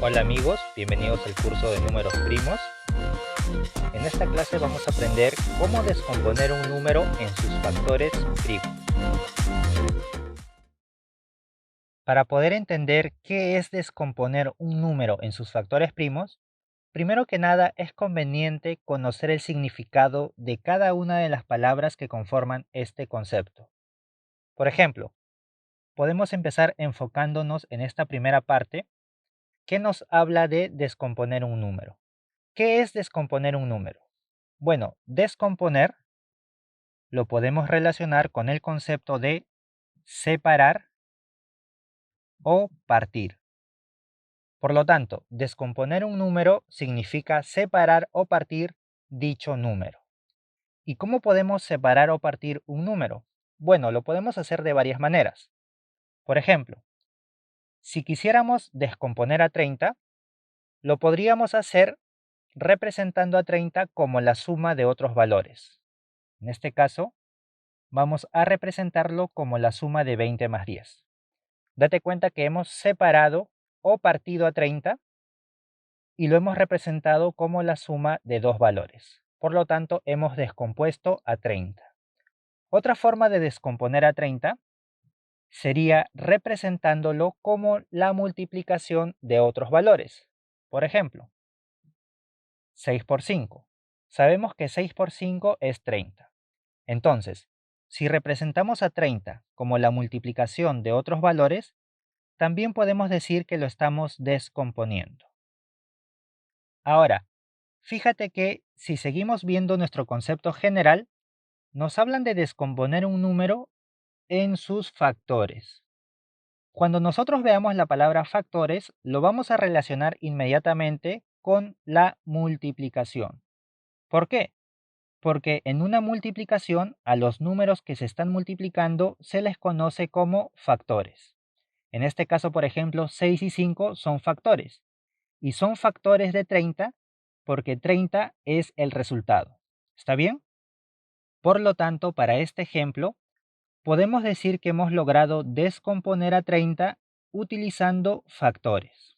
Hola amigos, bienvenidos al curso de números primos. En esta clase vamos a aprender cómo descomponer un número en sus factores primos. Para poder entender qué es descomponer un número en sus factores primos, primero que nada es conveniente conocer el significado de cada una de las palabras que conforman este concepto. Por ejemplo, podemos empezar enfocándonos en esta primera parte que nos habla de descomponer un número. ¿Qué es descomponer un número? Bueno, descomponer lo podemos relacionar con el concepto de separar o partir. Por lo tanto, descomponer un número significa separar o partir dicho número. ¿Y cómo podemos separar o partir un número? Bueno, lo podemos hacer de varias maneras. Por ejemplo, si quisiéramos descomponer a 30, lo podríamos hacer representando a 30 como la suma de otros valores. En este caso, vamos a representarlo como la suma de 20 más 10. Date cuenta que hemos separado o partido a 30 y lo hemos representado como la suma de dos valores. Por lo tanto, hemos descompuesto a 30. Otra forma de descomponer a 30 sería representándolo como la multiplicación de otros valores. Por ejemplo, 6 por 5. Sabemos que 6 por 5 es 30. Entonces, si representamos a 30 como la multiplicación de otros valores, también podemos decir que lo estamos descomponiendo. Ahora, fíjate que si seguimos viendo nuestro concepto general, nos hablan de descomponer un número en sus factores. Cuando nosotros veamos la palabra factores, lo vamos a relacionar inmediatamente con la multiplicación. ¿Por qué? Porque en una multiplicación a los números que se están multiplicando se les conoce como factores. En este caso, por ejemplo, 6 y 5 son factores. Y son factores de 30 porque 30 es el resultado. ¿Está bien? Por lo tanto, para este ejemplo, podemos decir que hemos logrado descomponer a 30 utilizando factores.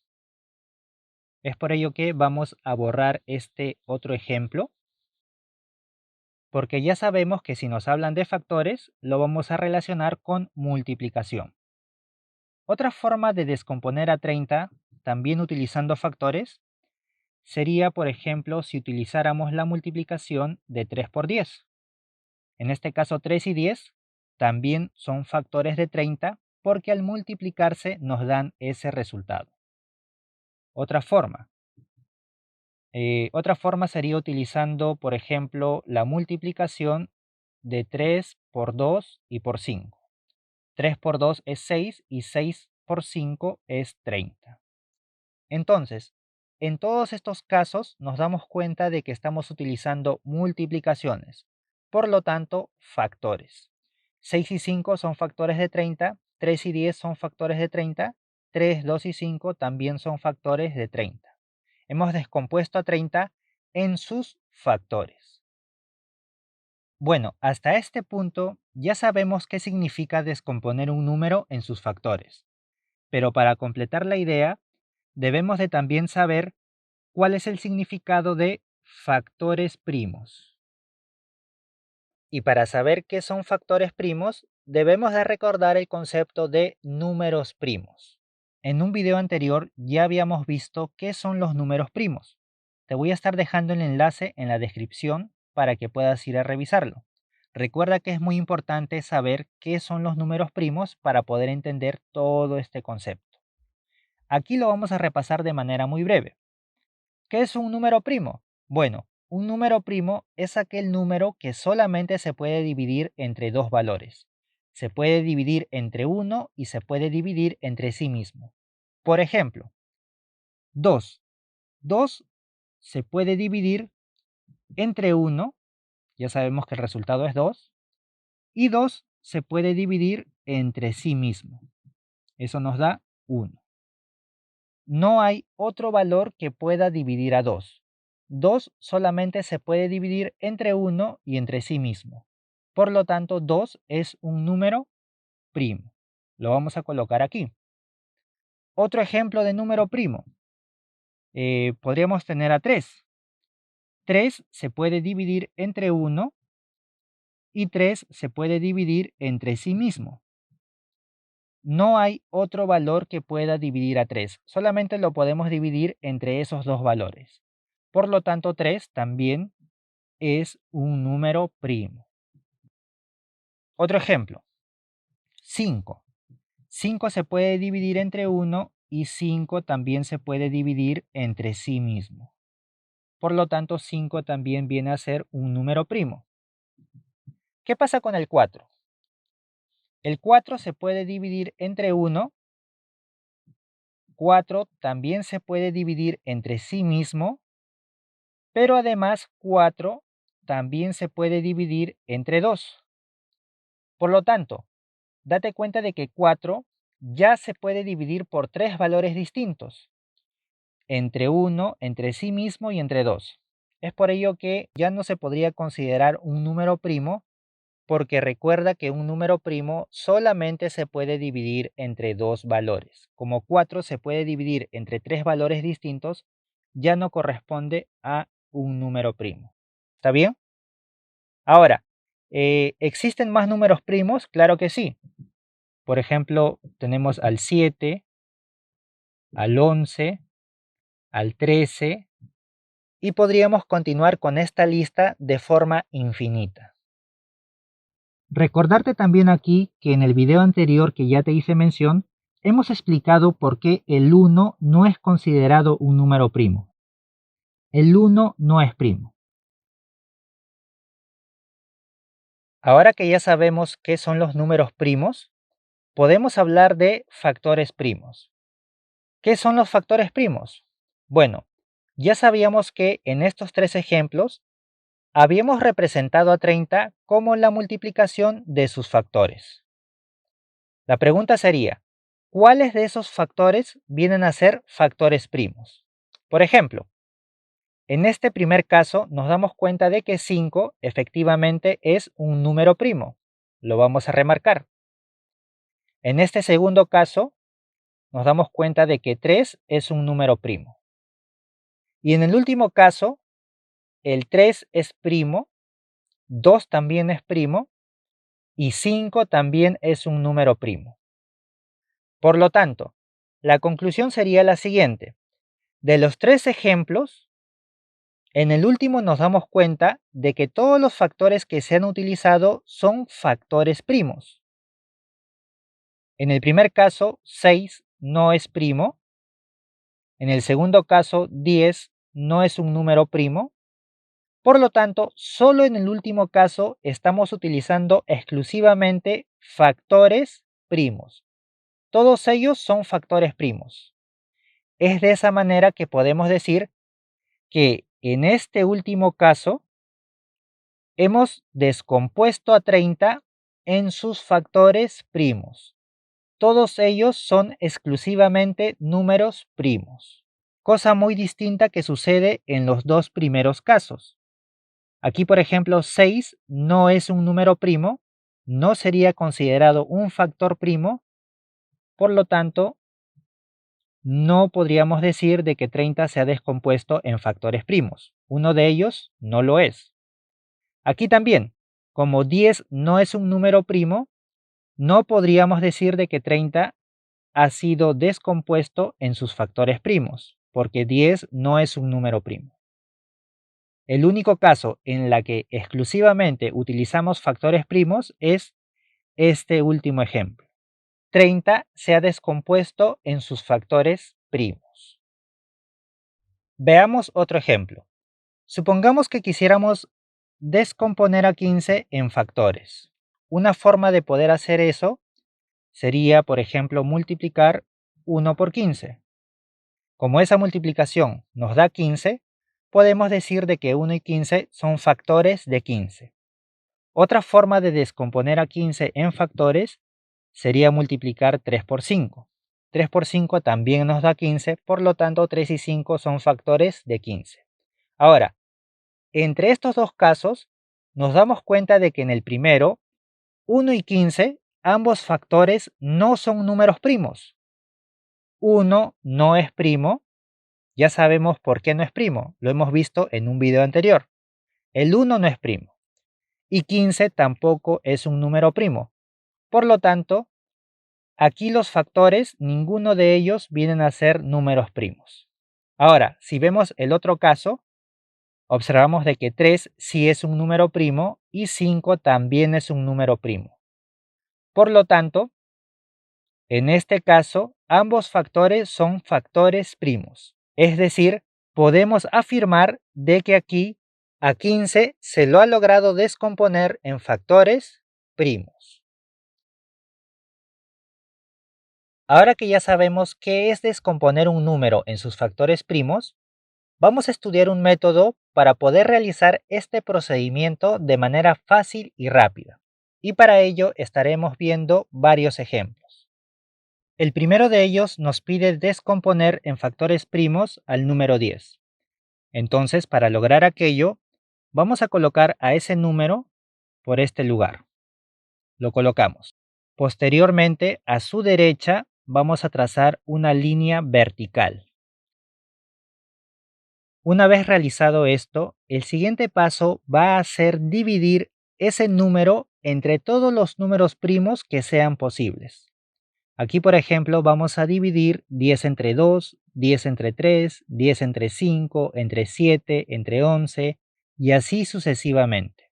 Es por ello que vamos a borrar este otro ejemplo, porque ya sabemos que si nos hablan de factores, lo vamos a relacionar con multiplicación. Otra forma de descomponer a 30, también utilizando factores, sería, por ejemplo, si utilizáramos la multiplicación de 3 por 10. En este caso, 3 y 10 también son factores de 30 porque al multiplicarse nos dan ese resultado. Otra forma. Otra forma sería utilizando, por ejemplo, la multiplicación de 3 por 2 y por 5. 3 por 2 es 6 y 6 por 5 es 30. Entonces, en todos estos casos nos damos cuenta de que estamos utilizando multiplicaciones, por lo tanto, factores. 6 y 5 son factores de 30, 3 y 10 son factores de 30, 3, 2 y 5 también son factores de 30. Hemos descompuesto a 30 en sus factores. Bueno, hasta este punto ya sabemos qué significa descomponer un número en sus factores, pero para completar la idea, debemos de también saber cuál es el significado de factores primos. Y para saber qué son factores primos, debemos de recordar el concepto de números primos. En un video anterior ya habíamos visto qué son los números primos. Te voy a estar dejando el enlace en la descripción para que puedas ir a revisarlo. Recuerda que es muy importante saber qué son los números primos para poder entender todo este concepto. Aquí lo vamos a repasar de manera muy breve. ¿Qué es un número primo? Bueno, un número primo es aquel número que solamente se puede dividir entre dos valores. Se puede dividir entre uno y se puede dividir entre sí mismo. Por ejemplo, 2. 2 se puede dividir entre uno, ya sabemos que el resultado es 2, y 2 se puede dividir entre sí mismo. Eso nos da 1. No hay otro valor que pueda dividir a 2. 2 solamente se puede dividir entre 1 y entre sí mismo. Por lo tanto, 2 es un número primo. Lo vamos a colocar aquí. Otro ejemplo de número primo. podríamos tener a 3. 3 se puede dividir entre 1 y 3 se puede dividir entre sí mismo. No hay otro valor que pueda dividir a 3, solamente lo podemos dividir entre esos dos valores. Por lo tanto, 3 también es un número primo. Otro ejemplo, 5. 5 se puede dividir entre 1 y 5 también se puede dividir entre sí mismo. Por lo tanto, 5 también viene a ser un número primo. ¿Qué pasa con el 4? El 4 se puede dividir entre 1, 4 también se puede dividir entre sí mismo, pero además 4 también se puede dividir entre 2. Por lo tanto, date cuenta de que 4 ya se puede dividir por 3 valores distintos, entre 1, entre sí mismo y entre 2. Es por ello que ya no se podría considerar un número primo, porque recuerda que un número primo solamente se puede dividir entre dos valores. Como 4 se puede dividir entre 3 valores distintos, ya no corresponde a un número primo. ¿Está bien? Ahora, ¿existen más números primos? Claro que sí. Por ejemplo, tenemos al 7, al 11, al 13 y podríamos continuar con esta lista de forma infinita. Recordarte también aquí que en el video anterior que ya te hice mención, hemos explicado por qué el 1 no es considerado un número primo. El 1 no es primo. Ahora que ya sabemos qué son los números primos, podemos hablar de factores primos. ¿Qué son los factores primos? Bueno, ya sabíamos que en estos tres ejemplos habíamos representado a 30 como la multiplicación de sus factores. La pregunta sería, ¿cuáles de esos factores vienen a ser factores primos? Por ejemplo, en este primer caso nos damos cuenta de que 5 efectivamente es un número primo. Lo vamos a remarcar. En este segundo caso nos damos cuenta de que 3 es un número primo. Y en el último caso, el 3 es primo, 2 también es primo y 5 también es un número primo. Por lo tanto, la conclusión sería la siguiente. De los tres ejemplos, en el último nos damos cuenta de que todos los factores que se han utilizado son factores primos. En el primer caso, 6 no es primo. En el segundo caso, 10 no es un número primo. Por lo tanto, solo en el último caso estamos utilizando exclusivamente factores primos. Todos ellos son factores primos. Es de esa manera que podemos decir que en este último caso hemos descompuesto a 30 en sus factores primos. Todos ellos son exclusivamente números primos. Cosa muy distinta que sucede en los dos primeros casos. Aquí, por ejemplo, 6 no es un número primo, no sería considerado un factor primo, por lo tanto, no podríamos decir de que 30 se ha descompuesto en factores primos. Uno de ellos no lo es. Aquí también, como 10 no es un número primo, no podríamos decir de que 30 ha sido descompuesto en sus factores primos, porque 10 no es un número primo. El único caso en la que exclusivamente utilizamos factores primos es este último ejemplo. 30 se ha descompuesto en sus factores primos. Veamos otro ejemplo. Supongamos que quisiéramos descomponer a 15 en factores. Una forma de poder hacer eso sería, por ejemplo, multiplicar 1 por 15. Como esa multiplicación nos da 15, podemos decir de que 1 y 15 son factores de 15. Otra forma de descomponer a 15 en factores sería multiplicar 3 por 5. 3 por 5 también nos da 15, por lo tanto 3 y 5 son factores de 15. Ahora, entre estos dos casos, nos damos cuenta de que en el primero, 1 y 15, ambos factores no son números primos. 1 no es primo Ya sabemos por qué no es primo, lo hemos visto en un video anterior. El 1 no es primo y 15 tampoco es un número primo. Por lo tanto, aquí los factores, ninguno de ellos vienen a ser números primos. Ahora, si vemos el otro caso, observamos de que 3 sí es un número primo y 5 también es un número primo. Por lo tanto, en este caso, ambos factores son factores primos. Es decir, podemos afirmar de que aquí a 15 se lo ha logrado descomponer en factores primos. Ahora que ya sabemos qué es descomponer un número en sus factores primos, vamos a estudiar un método para poder realizar este procedimiento de manera fácil y rápida. Y para ello estaremos viendo varios ejemplos. El primero de ellos nos pide descomponer en factores primos al número 10. Entonces, para lograr aquello, vamos a colocar a ese número por este lugar. Lo colocamos. Posteriormente, a su derecha, vamos a trazar una línea vertical. Una vez realizado esto, el siguiente paso va a ser dividir ese número entre todos los números primos que sean posibles. Aquí, por ejemplo, vamos a dividir 10 entre 2, 10 entre 3, 10 entre 5, entre 7, entre 11 y así sucesivamente.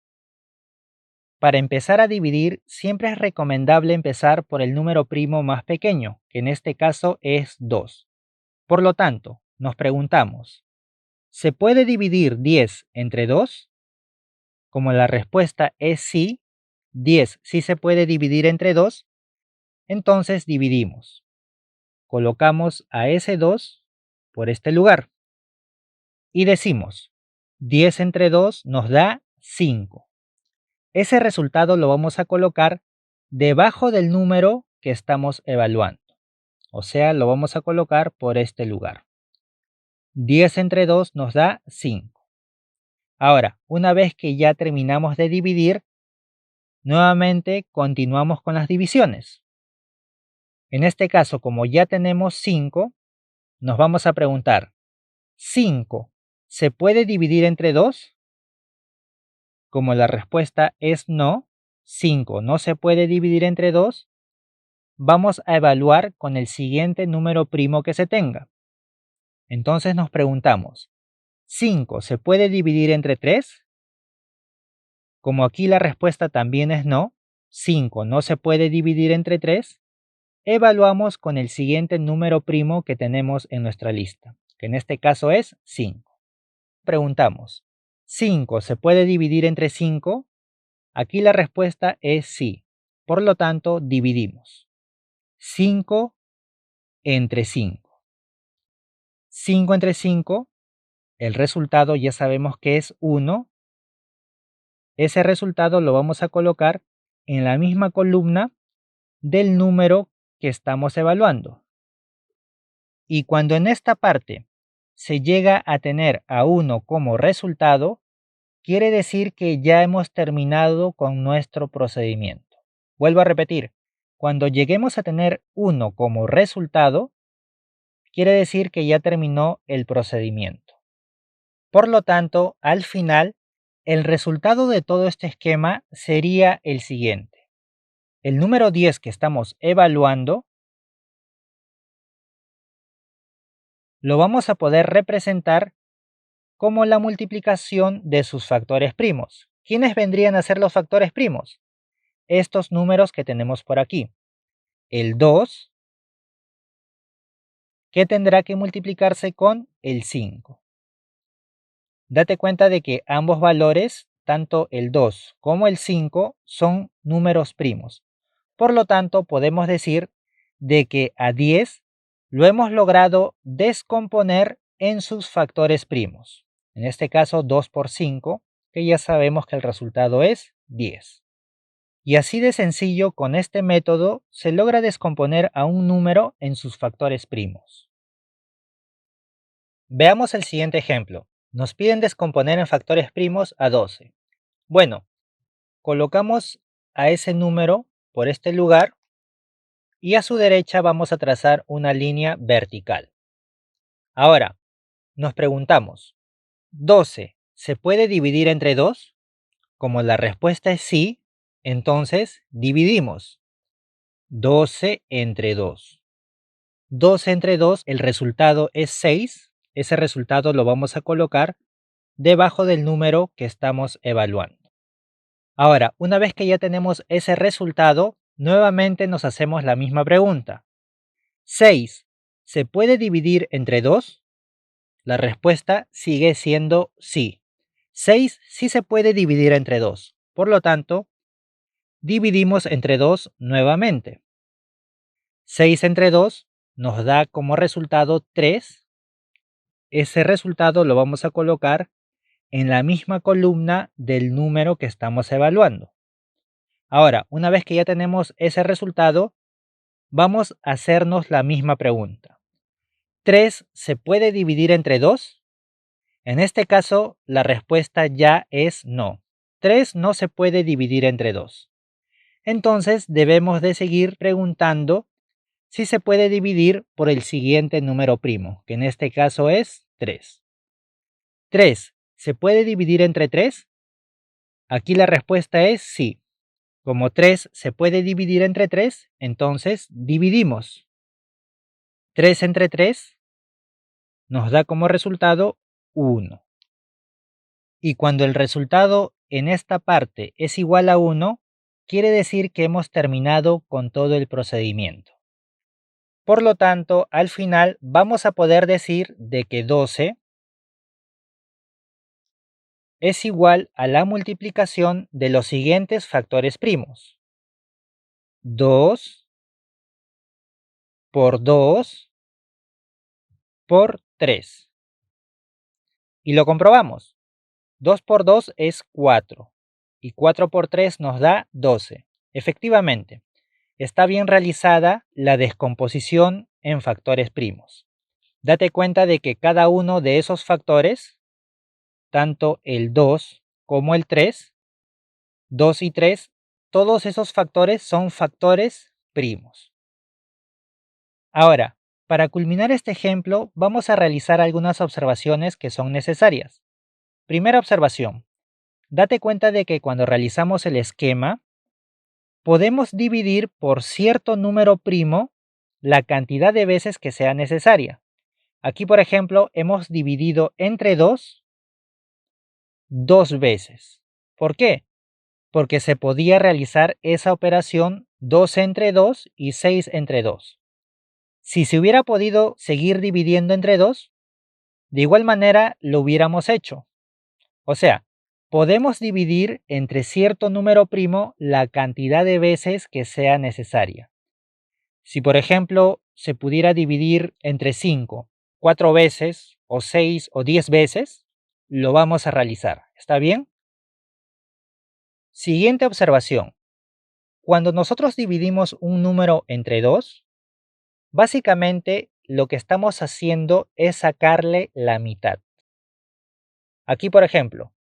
Para empezar a dividir, siempre es recomendable empezar por el número primo más pequeño, que en este caso es 2. Por lo tanto, nos preguntamos, ¿se puede dividir 10 entre 2? Como la respuesta es sí, 10 sí se puede dividir entre 2, entonces dividimos. Colocamos a ese 2 por este lugar y decimos 10 entre 2 nos da 5. Ese resultado lo vamos a colocar debajo del número que estamos evaluando, o sea, lo vamos a colocar por este lugar. 10 entre 2 nos da 5. Ahora, una vez que ya terminamos de dividir, nuevamente continuamos con las divisiones. En este caso, como ya tenemos 5, nos vamos a preguntar, ¿5 se puede dividir entre 2? Como la respuesta es no, 5 no se puede dividir entre 2, vamos a evaluar con el siguiente número primo que se tenga. Entonces nos preguntamos, ¿5 se puede dividir entre 3? Como aquí la respuesta también es no, 5 no se puede dividir entre 3, evaluamos con el siguiente número primo que tenemos en nuestra lista, que en este caso es 5. Preguntamos, ¿5 se puede dividir entre 5? Aquí la respuesta es sí, por lo tanto dividimos. 5 entre 5. 5 entre 5, el resultado ya sabemos que es 1. Ese resultado lo vamos a colocar en la misma columna del número que estamos evaluando. Y cuando en esta parte se llega a tener a 1 como resultado, quiere decir que ya hemos terminado con nuestro procedimiento. Vuelvo a repetir, cuando lleguemos a tener 1 como resultado, quiere decir que ya terminó el procedimiento. Por lo tanto, al final, el resultado de todo este esquema sería el siguiente. El número 10 que estamos evaluando lo vamos a poder representar como la multiplicación de sus factores primos. ¿Quiénes vendrían a ser los factores primos? Estos números que tenemos por aquí. El 2, que tendrá que multiplicarse con el 5. Date cuenta de que ambos valores, tanto el 2 como el 5, son números primos. Por lo tanto, podemos decir de que a 10 lo hemos logrado descomponer en sus factores primos. En este caso, 2 por 5, que ya sabemos que el resultado es 10. Y así de sencillo, con este método, se logra descomponer a un número en sus factores primos. Veamos el siguiente ejemplo. Nos piden descomponer en factores primos a 12. Bueno, colocamos a ese número por este lugar y a su derecha vamos a trazar una línea vertical. Ahora, Nos preguntamos, ¿12 se puede dividir entre 2? Como la respuesta es sí, entonces dividimos 12 entre 2. 12 entre 2, el resultado es 6. Ese resultado lo vamos a colocar debajo del número que estamos evaluando. Ahora, una vez que ya tenemos ese resultado, nuevamente nos hacemos la misma pregunta. ¿6 se puede dividir entre 2? La respuesta sigue siendo sí. 6 sí se puede dividir entre 2. Por lo tanto, dividimos entre 2 nuevamente. 6 entre 2 nos da como resultado 3. Ese resultado lo vamos a colocar en la misma columna del número que estamos evaluando. Ahora, una vez que ya tenemos ese resultado, vamos a hacernos la misma pregunta. ¿3 se puede dividir entre 2? En este caso, la respuesta ya es no. 3 no se puede dividir entre 2. Entonces, debemos de seguir preguntando si se puede dividir por el siguiente número primo, que en este caso es 3. ¿3 se puede dividir entre 3? Aquí la respuesta es sí. Como 3 se puede dividir entre 3, entonces dividimos. 3 entre 3 nos da como resultado 1. Y cuando el resultado en esta parte es igual a 1, quiere decir que hemos terminado con todo el procedimiento. Por lo tanto, al final vamos a poder decir de que 12 es igual a la multiplicación de los siguientes factores primos. 2 por 2 por 3. Y lo comprobamos. 2 por 2 es 4 y 4 por 3 nos da 12. Efectivamente, está bien realizada la descomposición en factores primos. Date cuenta de que cada uno de esos factores, tanto el 2 como el 3, 2 y 3, todos esos factores son factores primos. Ahora, para culminar este ejemplo, vamos a realizar algunas observaciones que son necesarias. Primera observación. Date cuenta de que cuando realizamos el esquema, podemos dividir por cierto número primo la cantidad de veces que sea necesaria. Aquí, por ejemplo, hemos dividido entre 2 dos veces. ¿Por qué? Porque se podía realizar esa operación 2 entre 2 y 6 entre 2. Si se hubiera podido seguir dividiendo entre 2, de igual manera lo hubiéramos hecho. O sea, podemos dividir entre cierto número primo la cantidad de veces que sea necesaria. Si por ejemplo se pudiera dividir entre 5, 4 veces, o 6 o 10 veces, lo vamos a realizar. ¿Está bien? Siguiente observación. Cuando nosotros dividimos un número entre 2, básicamente lo que estamos haciendo es sacarle la mitad. Aquí por ejemplo,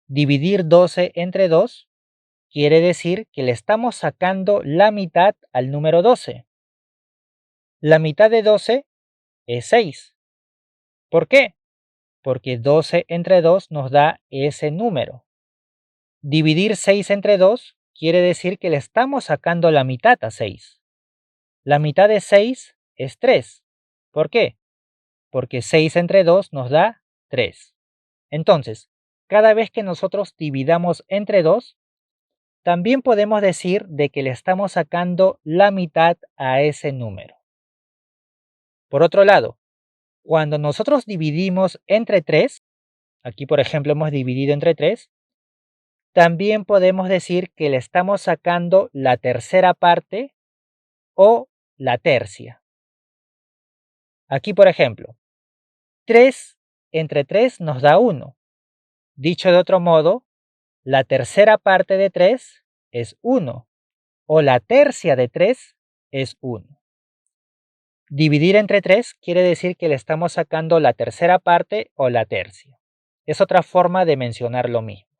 dividir 12 entre 2 quiere decir que le estamos sacando la mitad al número 12. La mitad de 12 es 6. ¿Por qué? Porque 12 entre 2 nos da ese número. Dividir 6 entre 2 quiere decir que le estamos sacando la mitad a 6. La mitad de 6 es 3. ¿Por qué? Porque 6 entre 2 nos da 3. Entonces, cada vez que nosotros dividamos entre 2, también podemos decir de que le estamos sacando la mitad a ese número. Por otro lado, cuando nosotros dividimos entre 3, aquí por ejemplo hemos dividido entre 3, también podemos decir que le estamos sacando la tercera parte o la tercia. Aquí por ejemplo, 3 entre 3 nos da 1. Dicho de otro modo, la tercera parte de 3 es 1 o la tercia de 3 es 1. Dividir entre 3 quiere decir que le estamos sacando la tercera parte o la tercia. Es otra forma de mencionar lo mismo.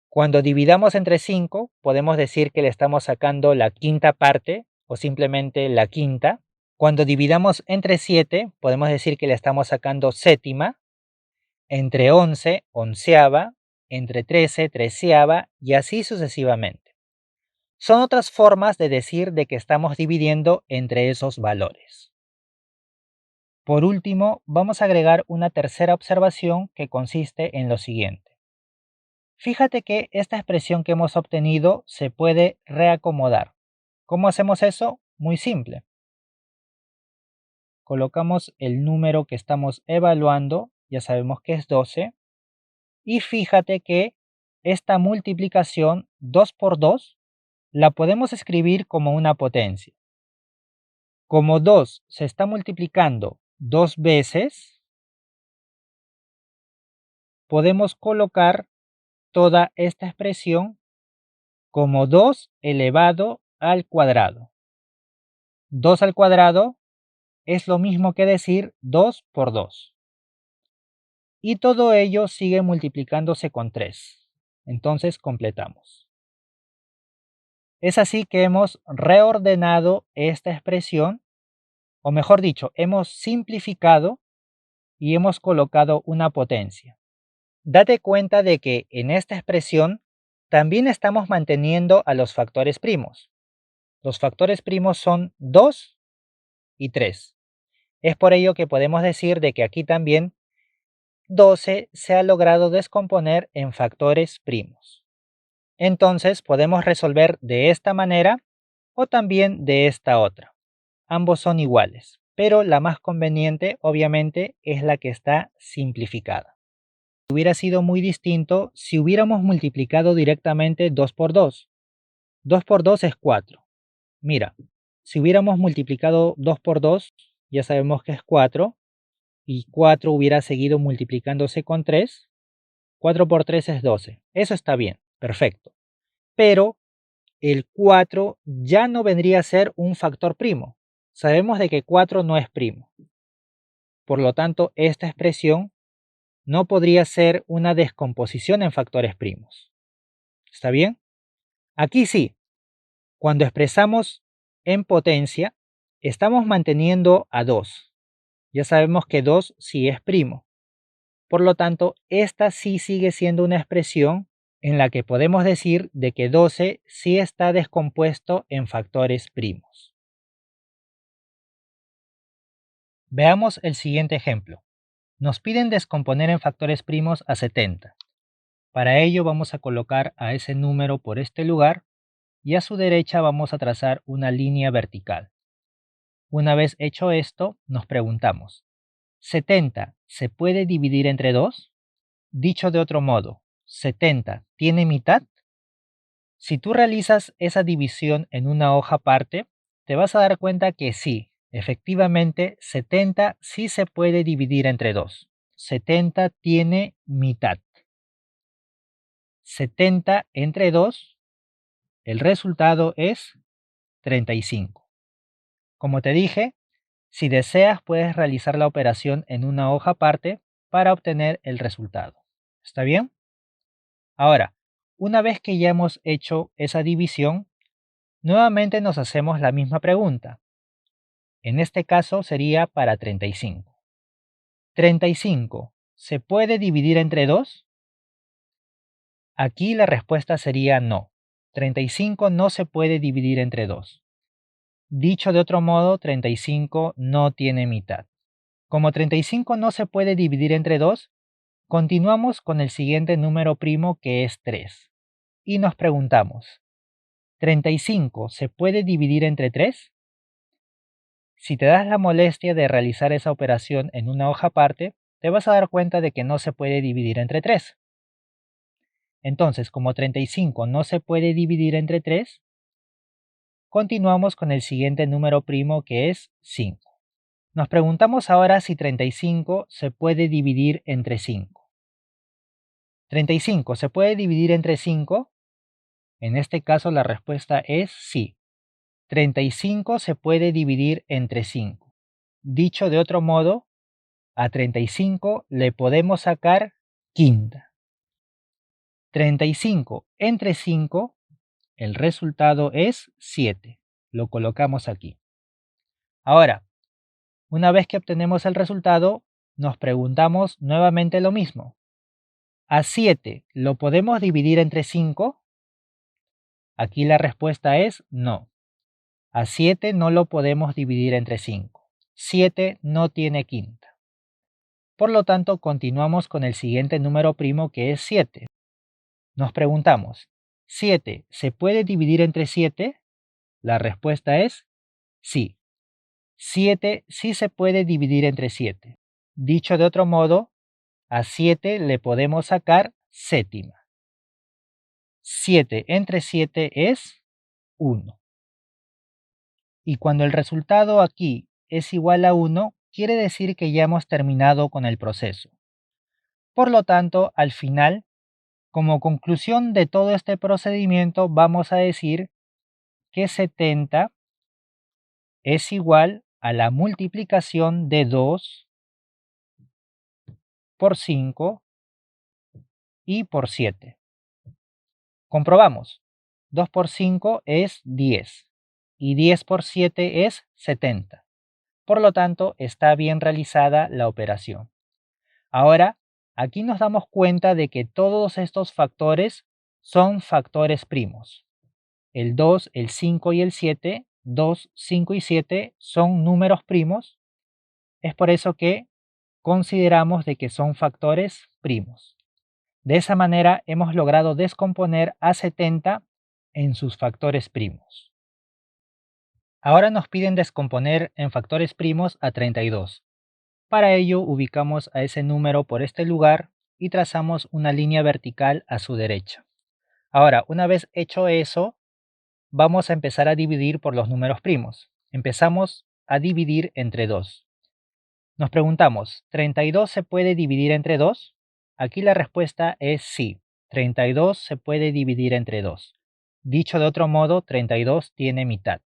Cuando dividamos entre 5, podemos decir que le estamos sacando la quinta parte o simplemente la quinta. Cuando dividamos entre 7, podemos decir que le estamos sacando séptima, entre 11, onceava, entre 13, treceava y así sucesivamente. Son otras formas de decir de que estamos dividiendo entre esos valores. Por último, vamos a agregar una tercera observación que consiste en lo siguiente. Fíjate que esta expresión que hemos obtenido se puede reacomodar. ¿Cómo hacemos eso? Muy simple. Colocamos el número que estamos evaluando, ya sabemos que es 12, y fíjate que esta multiplicación 2 por 2 la podemos escribir como una potencia. Como 2 se está multiplicando 2 veces, podemos colocar toda esta expresión como 2 elevado al cuadrado. 2 al cuadrado es lo mismo que decir 2 por 2. Y todo ello sigue multiplicándose con 3. Entonces completamos. Es así que hemos reordenado esta expresión, o mejor dicho, hemos simplificado y hemos colocado una potencia. Date cuenta de que en esta expresión también estamos manteniendo a los factores primos. Los factores primos son 2 y 3. Es por ello que podemos decir de que aquí también 12 se ha logrado descomponer en factores primos. Entonces podemos resolver de esta manera o también de esta otra. Ambos son iguales, pero la más conveniente obviamente es la que está simplificada. Hubiera sido muy distinto si hubiéramos multiplicado directamente 2 por 2. 2 por 2 es 4. Mira, si hubiéramos multiplicado 2 por 2, ya sabemos que es 4, y 4 hubiera seguido multiplicándose con 3. 4 por 3 es 12. Eso está bien, perfecto. Pero el 4 ya no vendría a ser un factor primo. Sabemos de que 4 no es primo. Por lo tanto, esta expresión no podría ser una descomposición en factores primos. ¿Está bien? Aquí sí, cuando expresamos en potencia, estamos manteniendo a 2. Ya sabemos que 2 sí es primo. Por lo tanto, esta sí sigue siendo una expresión en la que podemos decir de que 12 sí está descompuesto en factores primos. Veamos el siguiente ejemplo. Nos piden descomponer en factores primos a 70. Para ello vamos a colocar a ese número por este lugar y a su derecha vamos a trazar una línea vertical. Una vez hecho esto, nos preguntamos, ¿70 se puede dividir entre 2? Dicho de otro modo, ¿70 tiene mitad? Si tú realizas esa división en una hoja aparte, te vas a dar cuenta que sí, efectivamente 70 sí se puede dividir entre 2. 70 tiene mitad. 70 entre 2, el resultado es 35. Como te dije, si deseas puedes realizar la operación en una hoja aparte para obtener el resultado. ¿Está bien? Ahora, una vez que ya hemos hecho esa división, nuevamente nos hacemos la misma pregunta. En este caso sería para 35. 35, ¿se puede dividir entre 2? Aquí la respuesta sería no. 35 no se puede dividir entre 2. Dicho de otro modo, 35 no tiene mitad. Como 35 no se puede dividir entre 2, continuamos con el siguiente número primo que es 3. Y nos preguntamos, ¿35 se puede dividir entre 3? Si te das la molestia de realizar esa operación en una hoja aparte, te vas a dar cuenta de que no se puede dividir entre 3. Entonces, como 35 no se puede dividir entre 3, continuamos con el siguiente número primo que es 5. Nos preguntamos ahora si 35 se puede dividir entre 5. 35 se puede dividir entre 5. En este caso la respuesta es sí. 35 se puede dividir entre 5. Dicho de otro modo, a 35 le podemos sacar quinta. 35 entre 5, el resultado es 7. Lo colocamos aquí. Ahora, una vez que obtenemos el resultado, nos preguntamos nuevamente lo mismo. ¿A 7 lo podemos dividir entre 5? Aquí la respuesta es no. A 7 no lo podemos dividir entre 5. 7 no tiene quinta. Por lo tanto, continuamos con el siguiente número primo, que es 7. Nos preguntamos, ¿7 se puede dividir entre 7? La respuesta es sí. 7 sí se puede dividir entre 7. Dicho de otro modo, a 7 le podemos sacar séptima. 7 entre 7 es 1. Y cuando el resultado aquí es igual a 1, quiere decir que ya hemos terminado con el proceso. Por lo tanto, al final, como conclusión de todo este procedimiento, vamos a decir que 70 es igual a la multiplicación de 2 por 5 y por 7. Comprobamos. 2 por 5 es 10 y 10 por 7 es 70. Por lo tanto, está bien realizada la operación. Ahora, aquí nos damos cuenta de que todos estos factores son factores primos. El 2, el 5 y el 7, 2, 5 y 7 son números primos. Es por eso que consideramos de que son factores primos. De esa manera hemos logrado descomponer a 70 en sus factores primos. Ahora nos piden descomponer en factores primos a 32. Para ello ubicamos a ese número por este lugar y trazamos una línea vertical a su derecha. Ahora, una vez hecho eso, vamos a empezar a dividir por los números primos. Empezamos a dividir entre 2. Nos preguntamos, ¿32 se puede dividir entre 2? Aquí la respuesta es sí. 32 se puede dividir entre 2. Dicho de otro modo, 32 tiene mitad.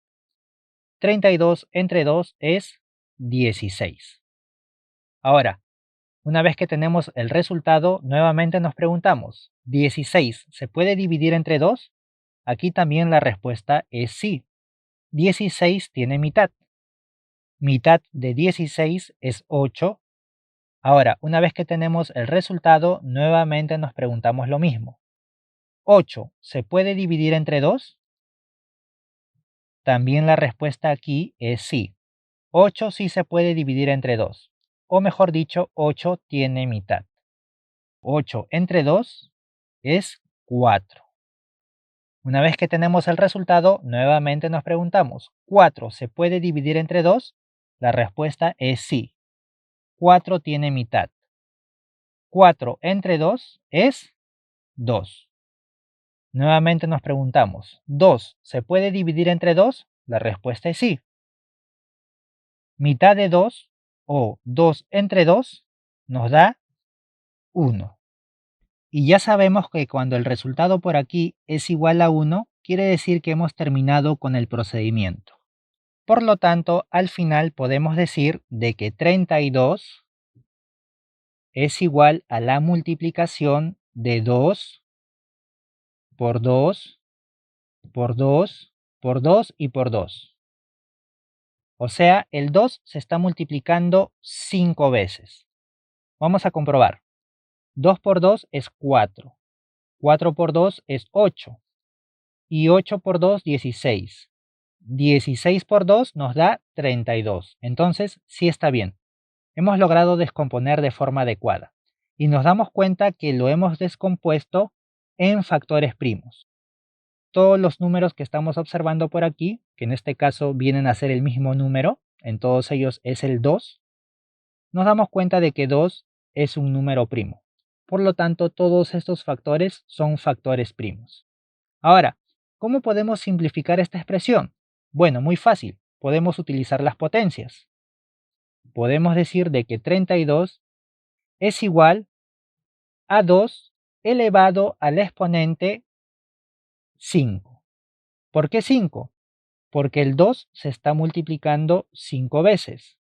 32 entre 2 es 16. Ahora, una vez que tenemos el resultado, nuevamente nos preguntamos, ¿16 se puede dividir entre 2? Aquí también la respuesta es sí. 16 tiene mitad. Mitad de 16 es 8. Ahora, una vez que tenemos el resultado, nuevamente nos preguntamos lo mismo. ¿8 se puede dividir entre 2? También la respuesta aquí es sí. 8 sí se puede dividir entre 2. O mejor dicho, 8 tiene mitad. 8 entre 2 es 4. Una vez que tenemos el resultado, nuevamente nos preguntamos, ¿4 se puede dividir entre 2? La respuesta es sí. 4 tiene mitad. 4 entre 2 es 2. Nuevamente nos preguntamos, ¿2 se puede dividir entre 2? La respuesta es sí. Mitad de 2 o 2 entre 2 nos da 1. Y ya sabemos que cuando el resultado por aquí es igual a 1, quiere decir que hemos terminado con el procedimiento. Por lo tanto, al final podemos decir de que 32 es igual a la multiplicación de 2 por 2 por 2 por 2 y por 2. O sea, el 2 se está multiplicando 5 veces. Vamos a comprobar. 2 por 2 es 4. 4 por 2 es 8. Y 8 por 2, 16. 16 por 2 nos da 32. Entonces, sí está bien. Hemos logrado descomponer de forma adecuada. Y nos damos cuenta que lo hemos descompuesto en factores primos. Todos los números que estamos observando por aquí, que en este caso vienen a ser el mismo número, en todos ellos es el 2, nos damos cuenta de que 2 es un número primo. Por lo tanto, todos estos factores son factores primos. Ahora, ¿cómo podemos simplificar esta expresión? Bueno, muy fácil. Podemos utilizar las potencias. Podemos decir de que 32 es igual a 2 elevado al exponente 5. ¿Por qué 5? Porque el 2 se está multiplicando 5 veces.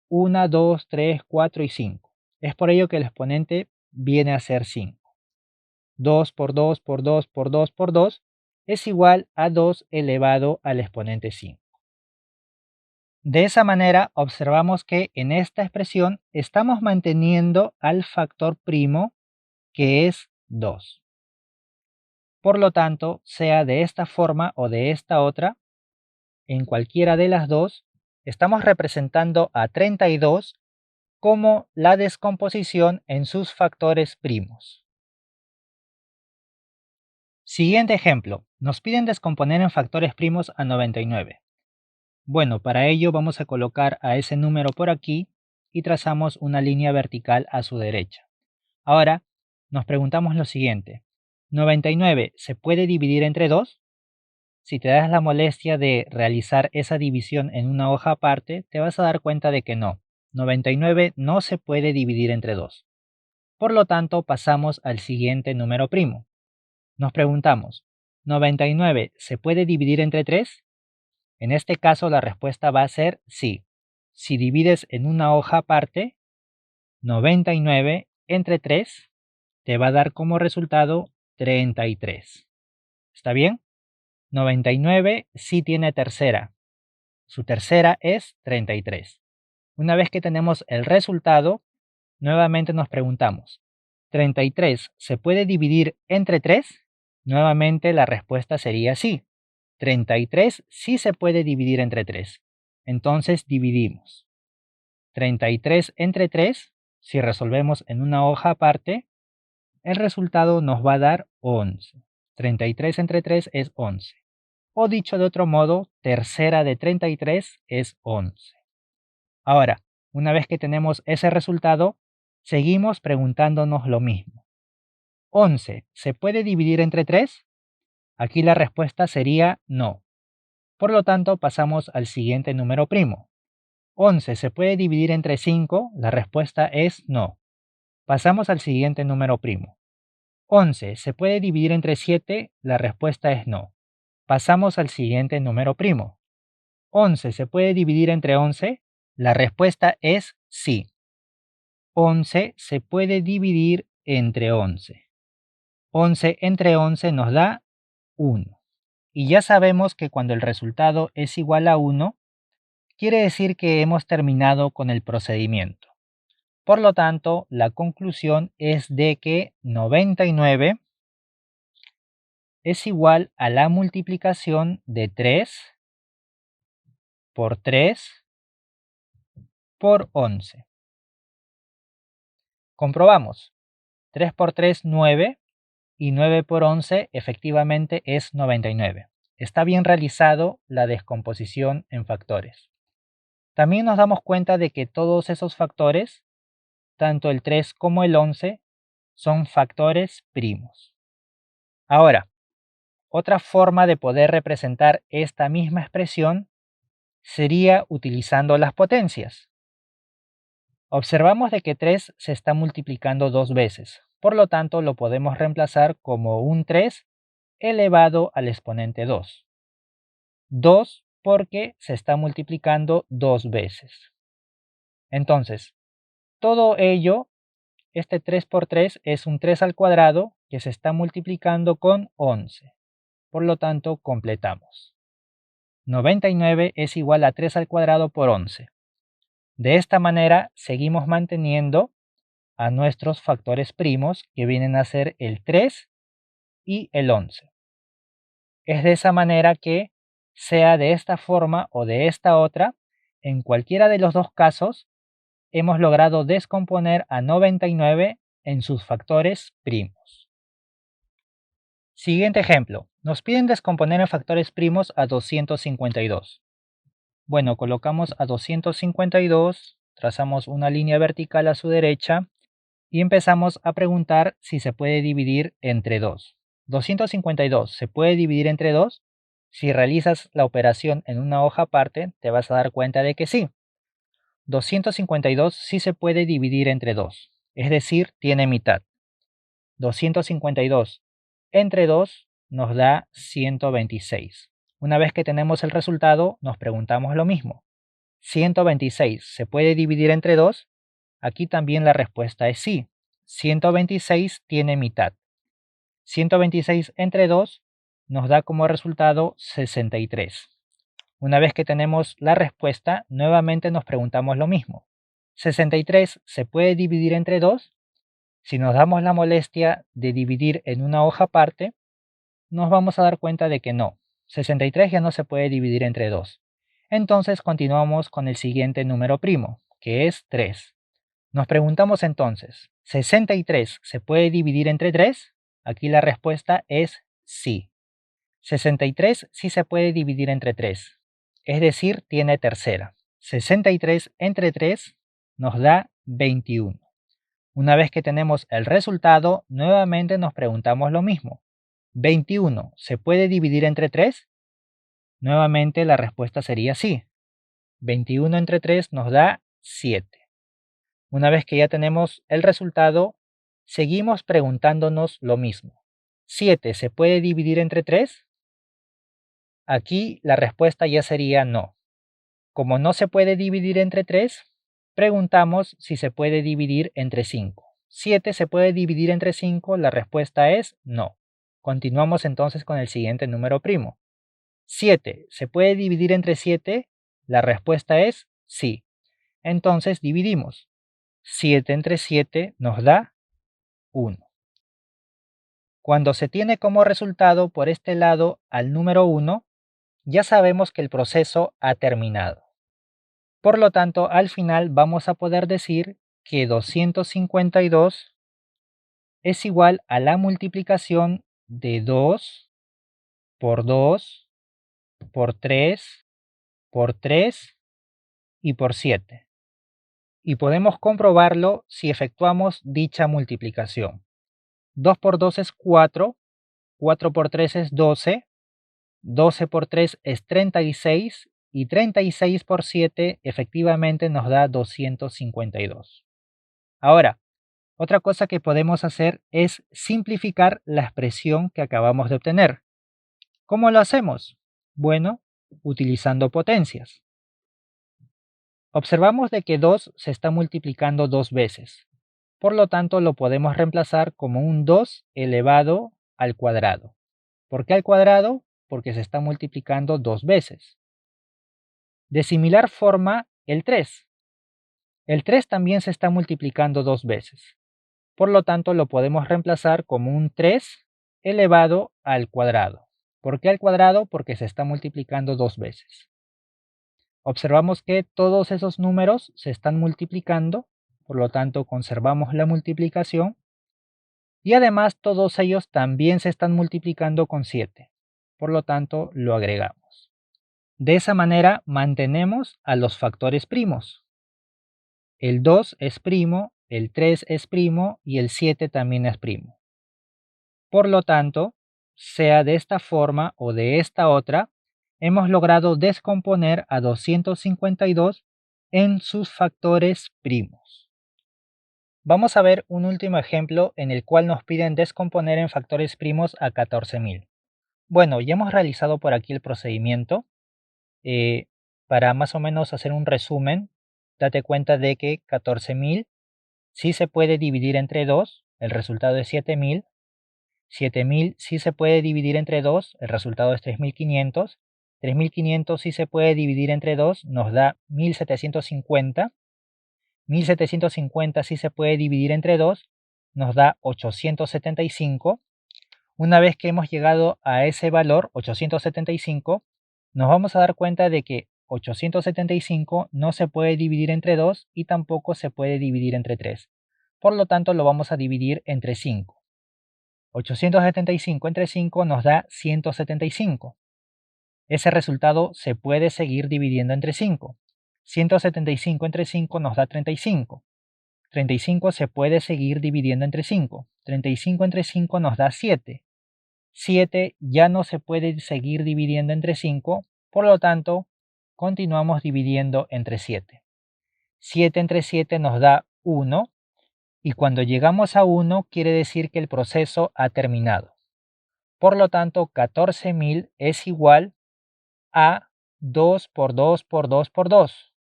1, 2, 3, 4 y 5. Es por ello que el exponente viene a ser 5. 2 por 2 por 2 por 2 por 2 es igual a 2 elevado al exponente 5. De esa manera observamos que en esta expresión estamos manteniendo al factor primo, que es 2. Por lo tanto, sea de esta forma o de esta otra, en cualquiera de las dos, estamos representando a 32 como la descomposición en sus factores primos. Siguiente ejemplo. Nos piden descomponer en factores primos a 99. Bueno, para ello vamos a colocar a ese número por aquí y trazamos una línea vertical a su derecha. Ahora, nos preguntamos lo siguiente. ¿99 se puede dividir entre 2? Si te das la molestia de realizar esa división en una hoja aparte, te vas a dar cuenta de que no. 99 no se puede dividir entre 2. Por lo tanto, pasamos al siguiente número primo. Nos preguntamos, ¿99 se puede dividir entre 3? En este caso la respuesta va a ser sí. Si divides en una hoja aparte, 99 entre 3 te va a dar como resultado 33. ¿Está bien? 99 sí tiene tercera. Su tercera es 33. Una vez que tenemos el resultado, nuevamente nos preguntamos, ¿33 se puede dividir entre 3? Nuevamente la respuesta sería sí. 33 sí se puede dividir entre 3. Entonces dividimos. 33 entre 3, si resolvemos en una hoja aparte, el resultado nos va a dar 11. 33 entre 3 es 11. O dicho de otro modo, tercera de 33 es 11. Ahora, una vez que tenemos ese resultado, seguimos preguntándonos lo mismo. ¿11 se puede dividir entre 3? Aquí la respuesta sería no. Por lo tanto, pasamos al siguiente número primo. ¿11 se puede dividir entre 5? La respuesta es no. Pasamos al siguiente número primo. ¿11 se puede dividir entre 7? La respuesta es no. Pasamos al siguiente número primo. ¿11 se puede dividir entre 11? La respuesta es sí. 11 se puede dividir entre 11. 11 entre 11 nos da 1. Y ya sabemos que cuando el resultado es igual a 1, quiere decir que hemos terminado con el procedimiento. Por lo tanto, la conclusión es de que 99 es igual a la multiplicación de 3 por 3 por 11. Comprobamos. 3 por 3, 9, y 9 por 11 efectivamente es 99. Está bien realizado la descomposición en factores. También nos damos cuenta de que todos esos factores, tanto el 3 como el 11, son factores primos. Ahora, otra forma de poder representar esta misma expresión sería utilizando las potencias. Observamos de que 3 se está multiplicando dos veces, por lo tanto lo podemos reemplazar como un 3 elevado al exponente 2. 2 porque se está multiplicando dos veces. Entonces, todo ello, este 3 por 3 es un 3 al cuadrado que se está multiplicando con 11. Por lo tanto, completamos. 99 es igual a 3 al cuadrado por 11. De esta manera, seguimos manteniendo a nuestros factores primos, que vienen a ser el 3 y el 11. Es de esa manera que, sea de esta forma o de esta otra, en cualquiera de los dos casos, hemos logrado descomponer a 99 en sus factores primos. Siguiente ejemplo. Nos piden descomponer en factores primos a 252. Bueno, colocamos a 252, trazamos una línea vertical a su derecha y empezamos a preguntar si se puede dividir entre 2. 252 se puede dividir entre 2. Si realizas la operación en una hoja aparte, te vas a dar cuenta de que sí. 252 sí se puede dividir entre 2, es decir, tiene mitad. 252 entre 2 nos da 126. Una vez que tenemos el resultado, nos preguntamos lo mismo. ¿126 se puede dividir entre 2? Aquí también la respuesta es sí. 126 tiene mitad. 126 entre 2 nos da como resultado 63. Una vez que tenemos la respuesta, nuevamente nos preguntamos lo mismo. ¿63 se puede dividir entre 2? Si nos damos la molestia de dividir en una hoja aparte, nos vamos a dar cuenta de que no. 63 ya no se puede dividir entre 2. Entonces continuamos con el siguiente número primo, que es 3. Nos preguntamos entonces, ¿63 se puede dividir entre 3? Aquí la respuesta es sí. 63 sí se puede dividir entre 3, es decir, tiene tercera. 63 entre 3 nos da 21. Una vez que tenemos el resultado, nuevamente nos preguntamos lo mismo. ¿21 se puede dividir entre 3? Nuevamente la respuesta sería sí. 21 entre 3 nos da 7. Una vez que ya tenemos el resultado, seguimos preguntándonos lo mismo. ¿7 se puede dividir entre 3? Aquí la respuesta ya sería no. Como no se puede dividir entre 3, preguntamos si se puede dividir entre 5. ¿7 se puede dividir entre 5? La respuesta es no. Continuamos entonces con el siguiente número primo. ¿7 se puede dividir entre 7? La respuesta es sí. Entonces dividimos. 7 entre 7 nos da 1. Cuando se tiene como resultado por este lado al número 1, ya sabemos que el proceso ha terminado. Por lo tanto, al final vamos a poder decir que 252 es igual a la multiplicación de 2 por 2 por 3 por 3 y por 7. Y podemos comprobarlo si efectuamos dicha multiplicación. 2 por 2 es 4, 4 por 3 es 12, 12 por 3 es 36 y 36 por 7 efectivamente nos da 252. Ahora, otra cosa que podemos hacer es simplificar la expresión que acabamos de obtener. ¿Cómo lo hacemos? Bueno, utilizando potencias. Observamos de que 2 se está multiplicando dos veces. Por lo tanto, lo podemos reemplazar como un 2 elevado al cuadrado. ¿Por qué al cuadrado? Porque se está multiplicando dos veces. De similar forma, el 3. El 3 también se está multiplicando dos veces. Por lo tanto, lo podemos reemplazar como un 3 elevado al cuadrado. ¿Por qué al cuadrado? Porque se está multiplicando dos veces. Observamos que todos esos números se están multiplicando, por lo tanto conservamos la multiplicación. Y además todos ellos también se están multiplicando con 7. Por lo tanto, lo agregamos. De esa manera mantenemos a los factores primos. El 2 es primo, el 3 es primo y el 7 también es primo. Por lo tanto, sea de esta forma o de esta otra, hemos logrado descomponer a 252 en sus factores primos. Vamos a ver un último ejemplo en el cual nos piden descomponer en factores primos a 14.000. Bueno, ya hemos realizado por aquí el procedimiento. Para más o menos hacer un resumen, date cuenta de que 14.000 sí se puede dividir entre 2, el resultado es 7.000. 7.000 sí se puede dividir entre 2, el resultado es 3.500. 3.500 sí se puede dividir entre 2, nos da 1.750. 1.750 sí se puede dividir entre 2, nos da 875. Una vez que hemos llegado a ese valor, 875, nos vamos a dar cuenta de que 875 no se puede dividir entre 2 y tampoco se puede dividir entre 3. Por lo tanto, lo vamos a dividir entre 5. 875 entre 5 nos da 175. Ese resultado se puede seguir dividiendo entre 5. 175 entre 5 nos da 35. 35 se puede seguir dividiendo entre 5. 35 entre 5 nos da 7. 7 ya no se puede seguir dividiendo entre 5, por lo tanto, continuamos dividiendo entre 7. 7 entre 7 nos da 1, y cuando llegamos a 1 quiere decir que el proceso ha terminado. Por lo tanto, 14.000 es igual a 2 por 2 por 2 por 2.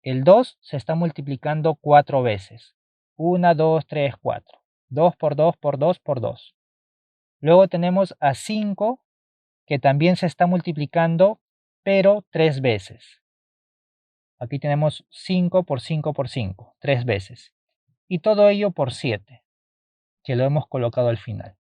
El 2 se está multiplicando 4 veces. 1, 2, 3, 4. 2 por 2 por 2 por 2. Luego tenemos a 5, que también se está multiplicando pero 3 veces. Aquí tenemos 5 por 5 por 5, 3 veces. Y todo ello por 7, que lo hemos colocado al final.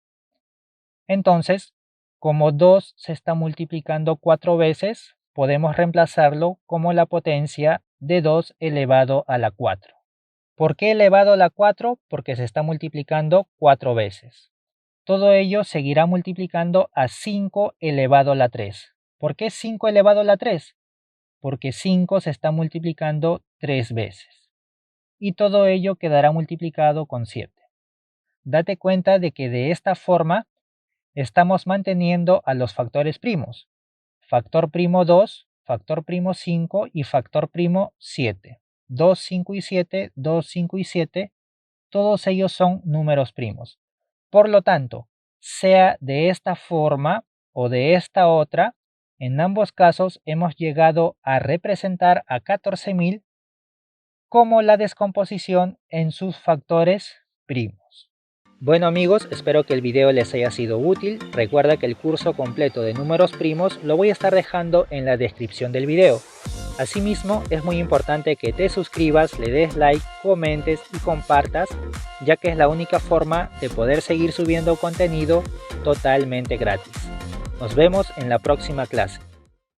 Entonces, como 2 se está multiplicando 4 veces, podemos reemplazarlo como la potencia de 2 elevado a la 4. ¿Por qué elevado a la 4? Porque se está multiplicando 4 veces. Todo ello seguirá multiplicando a 5 elevado a la 3. ¿Por qué 5 elevado a la 3? Porque 5 se está multiplicando 3 veces. Y todo ello quedará multiplicado con 7. Date cuenta de que de esta forma estamos manteniendo a los factores primos. Factor primo 2, factor primo 5 y factor primo 7. 2, 5 y 7, 2, 5 y 7, todos ellos son números primos. Por lo tanto, sea de esta forma o de esta otra, en ambos casos hemos llegado a representar a 14.000 como la descomposición en sus factores primos. Bueno amigos, espero que el video les haya sido útil. Recuerda que el curso completo de números primos lo voy a estar dejando en la descripción del video. Asimismo, es muy importante que te suscribas, le des like, comentes y compartas, ya que es la única forma de poder seguir subiendo contenido totalmente gratis. Nos vemos en la próxima clase.